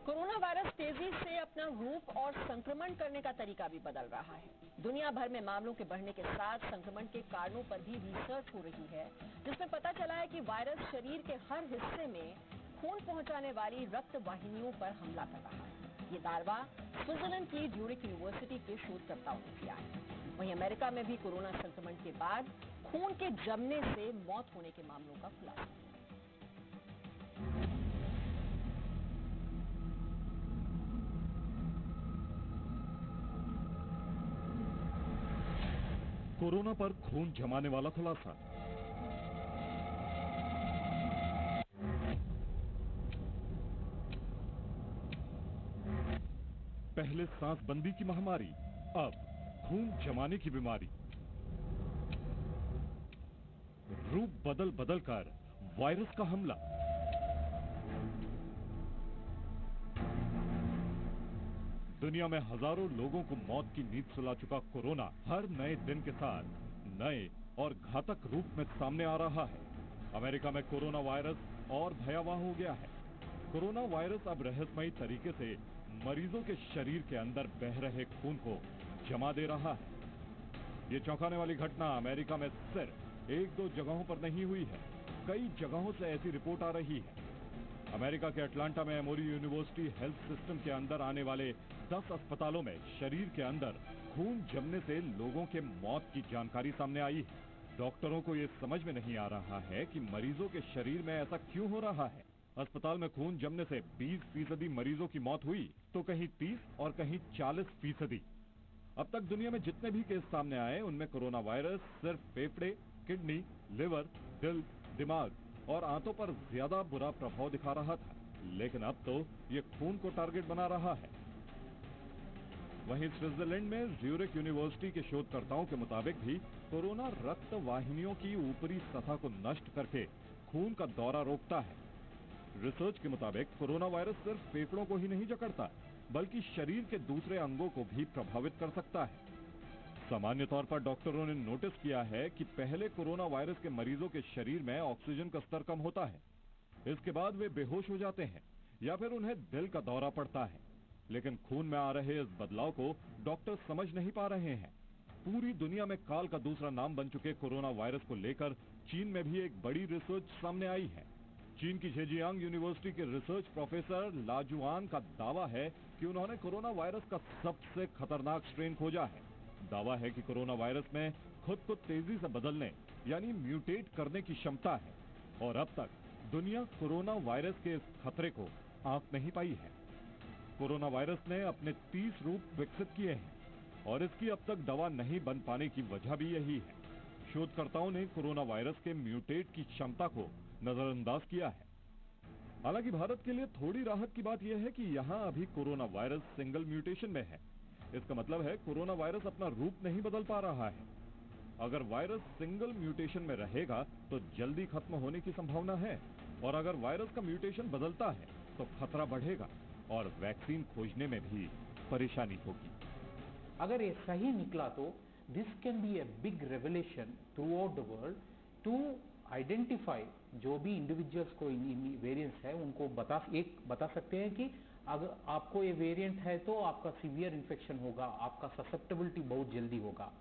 Corona virus तेजी से अपना रूप और संक्रमण करने का तरीका भी बदल रहा है। दुनिया भर में मामलों के बढ़ने के साथ संक्रमण के कारणों पर भी रिसर्च हो रही है, जिसमें पता चला है कि वायरस शरीर के हर हिस्से में खून पहुंचाने वाली रक्त वाहिनियों पर हमला कर रहा है। ये दावा स्विट्जरलैंड की ज्यूरिख यूनिवर्सिटी के शोधकर्ताओं ने किया है। वहीं अमेरिका में भी कोरोना संक्रमण के बाद खून के जमने से मौत होने के मामलों का खुलासा। कोरोना पर खून जमाने वाला खुलासा। पहले सांसबंदी की महामारी, अब खून जमाने की बीमारी। रूप बदल बदल कर वायरस का हमला। दुनिया में हजारों लोगों को मौत की नींद सुला चुका कोरोना हर नए दिन के साथ नए और घातक रूप में सामने आ रहा है। अमेरिका में कोरोना वायरस और भयावह हो गया है। कोरोना वायरस अब रहस्यमयी तरीके से मरीजों के शरीर के अंदर बह रहे खून को जमा दे रहा है। ये चौंकाने वाली घटना अमेरिका में सिर्फ एक दो जगहों पर नहीं हुई है, कई जगहों से ऐसी रिपोर्ट आ रही है। अमेरिका के अटलांटा में एमोरी यूनिवर्सिटी हेल्थ सिस्टम के अंदर आने वाले 10 अस्पतालों में शरीर के अंदर खून जमने से लोगों के मौत की जानकारी सामने आई है। डॉक्टरों को यह समझ में नहीं आ रहा है कि मरीजों के शरीर में ऐसा क्यों हो रहा है। अस्पताल में खून जमने से 20% मरीजों की मौत हुई तो कहीं 30 और कहीं 40%। अब तक दुनिया में जितने भी केस सामने आए उनमें कोरोना वायरस सिर्फ फेफड़े, किडनी, लिवर, दिल, दिमाग और आंतों पर ज्यादा बुरा प्रभाव दिखा रहा था, लेकिन अब तो ये खून को टारगेट बना रहा है। वहीं स्विट्जरलैंड में ज्यूरिख यूनिवर्सिटी के शोधकर्ताओं के मुताबिक भी कोरोना रक्त वाहिनियों की ऊपरी सतह को नष्ट करके खून का दौरा रोकता है। रिसर्च के मुताबिक कोरोना वायरस सिर्फ फेफड़ों को ही नहीं जकड़ता, बल्कि शरीर के दूसरे अंगों को भी प्रभावित कर सकता है। सामान्य तौर पर डॉक्टरों ने नोटिस किया है कि पहले कोरोना वायरस के मरीजों के शरीर में ऑक्सीजन का स्तर कम होता है, इसके बाद वे बेहोश हो जाते हैं या फिर उन्हें दिल का दौरा पड़ता है। लेकिन खून में आ रहे इस बदलाव को डॉक्टर समझ नहीं पा रहे हैं। पूरी दुनिया में काल का दूसरा नाम बन चुके कोरोना वायरस को लेकर चीन में भी एक बड़ी रिसर्च सामने आई है। चीन की झेजियांग यूनिवर्सिटी के रिसर्च प्रोफेसर लाजुआन का दावा है कि उन्होंने कोरोना वायरस का सबसे खतरनाक स्ट्रेन खोजा है। दावा है कि कोरोना वायरस में खुद को तेजी से बदलने यानी म्यूटेट करने की क्षमता है और अब तक दुनिया कोरोना वायरस के इस खतरे को आंक नहीं पाई है। कोरोना वायरस ने अपने 30 रूप विकसित किए हैं और इसकी अब तक दवा नहीं बन पाने की वजह भी यही है। शोधकर्ताओं ने कोरोना वायरस के म्यूटेट की क्षमता को नजरअंदाज किया है। हालांकि भारत के लिए थोड़ी राहत की बात यह है कि यहाँ अभी कोरोना वायरस सिंगल म्यूटेशन में है। इसका मतलब है कोरोना वायरस अपना रूप नहीं बदल पा रहा है। अगर वायरस सिंगल म्यूटेशन में रहेगा तो जल्दी खत्म होने की संभावना है, और अगर वायरस का म्यूटेशन बदलता है तो खतरा बढ़ेगा और वैक्सीन खोजने में भी परेशानी होगी। अगर ये सही निकला तो this can be a big revelation throughout the world to identify जो भी इंडिविजुअल्स को इन वेरिएंट्स है उनको बता सकते हैं कि अगर आपको ये वेरिएंट है तो आपका सीवियर इन्फेक्शन होगा, आपका ससेप्टेबिलिटी बहुत जल्दी होगा।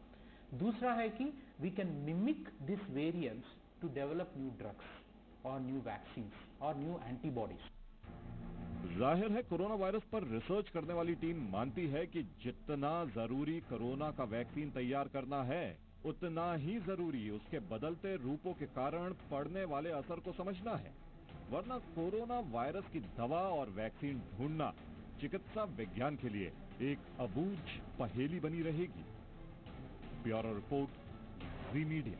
दूसरा है कि we can mimic this variants to develop new drugs और न्यू वैक्सीन और न्यू एंटीबॉडीज। जाहिर है कोरोना वायरस पर रिसर्च करने वाली टीम मानती है कि जितना जरूरी कोरोना का वैक्सीन तैयार करना है उतना ही जरूरी उसके बदलते रूपों के कारण पड़ने वाले असर को समझना है, वरना कोरोना वायरस की दवा और वैक्सीन ढूंढना चिकित्सा विज्ञान के लिए एक अबूझ पहेली बनी रहेगी। ब्यूरो रिपोर्ट, जी मीडिया।